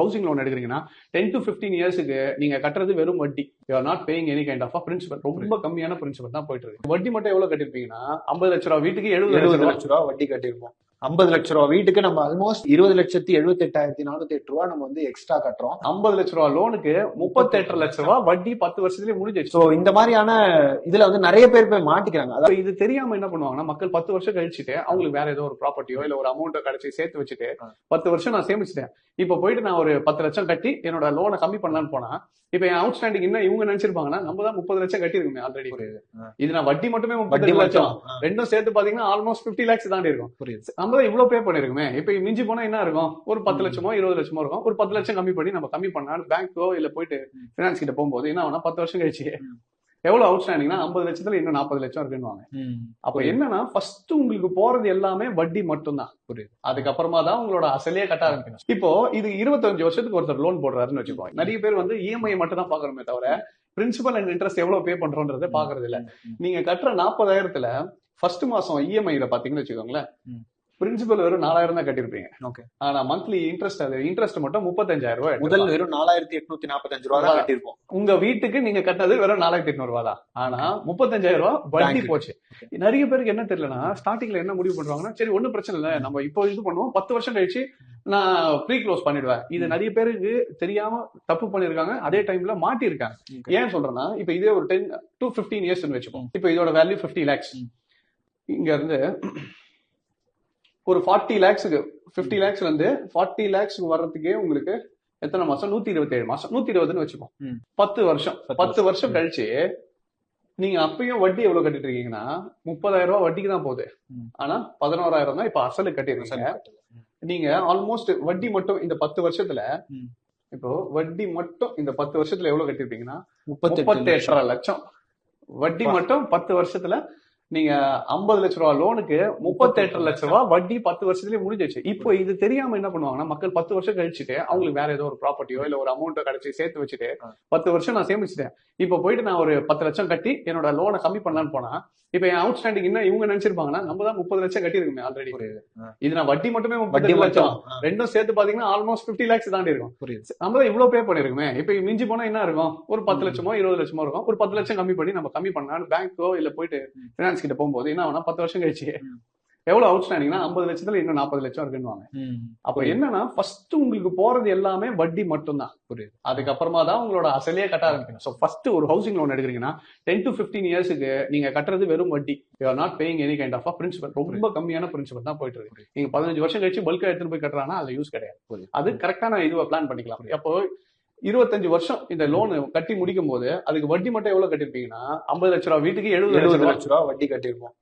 Housing loan எடுக்கிறீங்கன்னா 10 to 15 இயர்ஸ்க்கு நீங்க கட்டுறது வெறும் வட்டி. You are not paying any kind of principal. ரொம்ப கம்மியான பிரின்சிபல் தான் போயிட்டு இருக்கு. வட்டி மட்டும் எவ்வளவு கட்டிருப்பீங்கன்னா 50 லட்ச ரூபா வீட்டுக்கு 70 லட்ச ரூபா வட்டி கட்டிருப்போம். 50 லட்ச ரூபா வீட்டுக்கு நம்ம ஆல்மோஸ்ட் 20,78,408 ரூபா நம்ம வந்து எக்ஸ்ட்ரா கட்டுறோம். 50 லட்ச ரூபா லோனுக்கு 38 லட்ச ரூபா வட்டி 10 வருஷத்துலயே முடிஞ்சிச்சு. சோ இந்த மாதிரியான இதுல வந்து நிறைய பேர் போய் மாட்டிக்கிறாங்க. அதாவது இது தெரியாம என்ன பண்ணுவாங்கன்னா, மக்கள் 10 வருஷம் கழிச்சுட்டு அவங்களுக்கு வேற ஏதோ ஒரு ப்ராப்பர்ட்டியோ இல்ல ஒரு அமௌண்ட்டோ கிடைச்சி சேர்த்து வச்சுட்டு 10 வருஷம் நான் சேமிச்சிட்டேன், இப்ப போயிட்டு நான் ஒரு 10 லட்சம் கட்டி என்னோட லோனை கம்மி பண்ணலான்னு போனா, இப்ப என் அவுட் ஸ்டாண்டிங் என்ன இவங்க நினைச்சிருப்பாங்கன்னா, நம்ம தான் 30 லட்சம் கட்டிருக்கோமே ஆல்ரெடி. இது நான் வட்டி மட்டுமே 30 லட்சம், ரெண்டும் சேர்த்து பாத்தீங்கன்னா ஆல்மோஸ்ட் 50 lakhs தாண்டி இருக்கும். நம்ம தான் இவ்வளவு பே பண்ணிருக்கோமே. இப்ப மிஞ்சி போனா என்ன இருக்கும், ஒரு 10 லட்சமோ 20 லட்சமோ இருக்கும். ஒரு 10 லட்சம் கம்மி பண்ணி நம்ம கம்மி பண்ணா பேங்க்கோ இல்ல போயிட்டு பினான்ஸ் கிட்ட போகும்போது என்ன ஆகுனா, 10 வருஷம் கழிச்சு எவ்வளவு அவுட் ஸ்டாண்டிங்னா 50 லட்சத்துல இன்னும் 40 லட்சம் இருக்குன்னு. அப்ப என்னன்னா, ஃபர்ஸ்ட் உங்களுக்கு போறது எல்லாமே வட்டி மட்டும் தான். புரியுது. அதுக்கப்புறமா தான் உங்களோட அசலையே கட்ட ஆரம்பிக்கணும். இப்போ இது 25 வருஷத்துக்கு ஒருத்தர் லோன் போடுறாருன்னு வச்சுக்கோங்க. நிறைய பேர் வந்து இஎம்ஐ மட்டும் தான் பாக்குறோமே தவிர பிரின்சிபல் அண்ட் இன்ட்ரெஸ்ட் எவ்வளவு பே பண்றோன்றதை பாக்குறது இல்ல. நீங்க கட்டுற 40,000த்துல ஃபர்ஸ்ட் மாசம் இஎம்ஐல பாத்தீங்கன்னு வச்சுக்கோங்களேன், பிரின்சிபல் வெறும் 4,000 தான் கட்டிருப்பீங்க. ஆனா மந்த்லி இன்ட்ரெஸ்ட் மட்டும் 35,000 ரூபாய். முதல் வெறும் 4,845 ரூபாய் தான் கட்டிருப்போம். உங்க வீட்டுக்கு நீங்க கட்டினது வெறும் 4,800 ரூபாய் தான். ஆனா 35,000 ரூபாய் வட்டி போச்சு. நிறைய பேருக்கு என்ன தெரியலன்னா, ஸ்டார்டிங்ல என்ன முடிவு பண்றாங்கன்னா, சரி ஒன்னும் பிரச்சனை இல்ல, நம்ம இப்போ இது பண்ணுவோம், 10 வருஷம் கழிச்சு நான் ப்ரீ க்ளோஸ் பண்ணிடுவேன். இது நிறைய பேருக்கு தெரியாம தப்பு பண்ணிருக்காங்க, அதே டைம்ல மாட்டி இருக்காங்க. ஏன் சொல்றேன்னா, இப்ப இதே ஒரு 10 to 15 இயர்ஸ் வச்சுப்போம். இப்ப இதோட வேல்யூ 50 lakhs. இங்க இருந்து ஒரு 40 lakhsக்கு 50 lakhsல இருந்து 40 lakhsக்கு வர்றதுக்கே உங்களுக்கு எத்தனை மாசம், 127 மாசம், 120ன்னு வச்சுப்போம். 10 வருஷம் கழிச்சு நீங்க அப்பயும் வட்டி எவ்வளவு கட்டிட்டு இருக்கீங்கன்னா 30,000 ரூபாய் வட்டிக்கு தான் போகுது. ஆனா 11,000 தான் இப்ப அசலு கட்டிருக்கீங்க. நீங்க ஆல்மோஸ்ட் வட்டி மட்டும் இந்த 10 வருஷத்துல, இப்போ வட்டி மட்டும் இந்த 10 வருஷத்துல எவ்வளவு கட்டிருப்பீங்கன்னா 38.5 லட்சம். வட்டி மட்டும் 10 வருஷத்துல நீங்க 50 லட்ச ரூபா லோனுக்கு 38 லட்ச ரூபா வட்டி 10 வருஷத்துலயே முடிஞ்சிச்சு. இப்போ இது தெரியாம என்ன பண்ணுவாங்கன்னா, மக்கள் 10 வருஷம் கழிச்சுட்டு அவங்களுக்கு வேற ஏதோ ஒரு ப்ராப்பர்ட்டியோ இல்ல ஒரு அமௌண்ட்டோ கிடைச்சி சேர்த்து வச்சுட்டு 10 வருஷம் நான் சேமிச்சிட்டேன், இப்ப போயிட்டு நான் ஒரு 10 லட்சம் கட்டி என்னோட லோனை கம்மி பண்ணலான்னு போனா, இப்ப என் அவுட் ஸ்டாண்டிங் என்ன இவங்க நினைச்சிருப்பாங்கன்னா, நம்ம தான் 30 லட்சம் கட்டிருக்கோமே ஆல்ரெடி. இது நான் வட்டி மட்டுமே 30 லட்சம், ரெண்டும் சேர்த்து பாத்தீங்கன்னா ஆல்மோஸ்ட் 50 lakhs தாண்டி இருக்கும். நம்ம தான் இவ்வளவு பே பண்ணிருக்கோமே. இப்ப மிஞ்சி போனா என்ன இருக்கும், ஒரு 10 லட்சமோ 20 லட்சமோ இருக்கும். ஒரு 10 லட்சம் கம்மி பண்ணி நம்ம கம்மி பண்ணா பேங்க்கோ இல்ல போயிட்டு பினான்ஸ் கிட்ட போகும்போது என்ன ஆகுனா, 10 வருஷம் கழிச்சு எவ்வளவு அவுட் ஸ்டாண்டிங்னா 50 லட்சத்துல இன்னும் 40 லட்சம் இருக்குன்னு. அப்ப என்னன்னா, ஃபர்ஸ்ட் உங்களுக்கு போறது எல்லாமே வட்டி மட்டும் தான். புரியுது. அதுக்கப்புறமா தான் உங்களோட அசலையே கட்ட ஆரம்பிக்கணும். சோ ஃபர்ஸ்ட் ஒரு ஹவுசிங் லோன் எடுக்கிறீங்கன்னா 10 to 15 இயர்ஸ்க்கு நீங்க கட்டுறது வெறும் வட்டி. You are not paying any kind of principal. ரொம்ப கம்மியான பிரின்சிபல் தான் போயிட்டு இருக்கு. நீங்க 15 வருஷம் கழிச்சு பல்கா எடுத்துட்டு போய் கட்டுறாங்கன்னா அதுல யூஸ் கிடையாது. அது கரெக்டான இதுவா பிளான் பண்ணிக்கலாம். அப்போ 25 வருஷம் இந்த லோன் கட்டி முடிக்கும் போது அதுக்கு வட்டி மட்டும் எவ்வளவு கட்டிருப்பீங்கன்னா 50 லட்ச ரூபாய் வீட்டுக்கு 70 லட்ச ரூபாய் வட்டி கட்டிருப்போம்.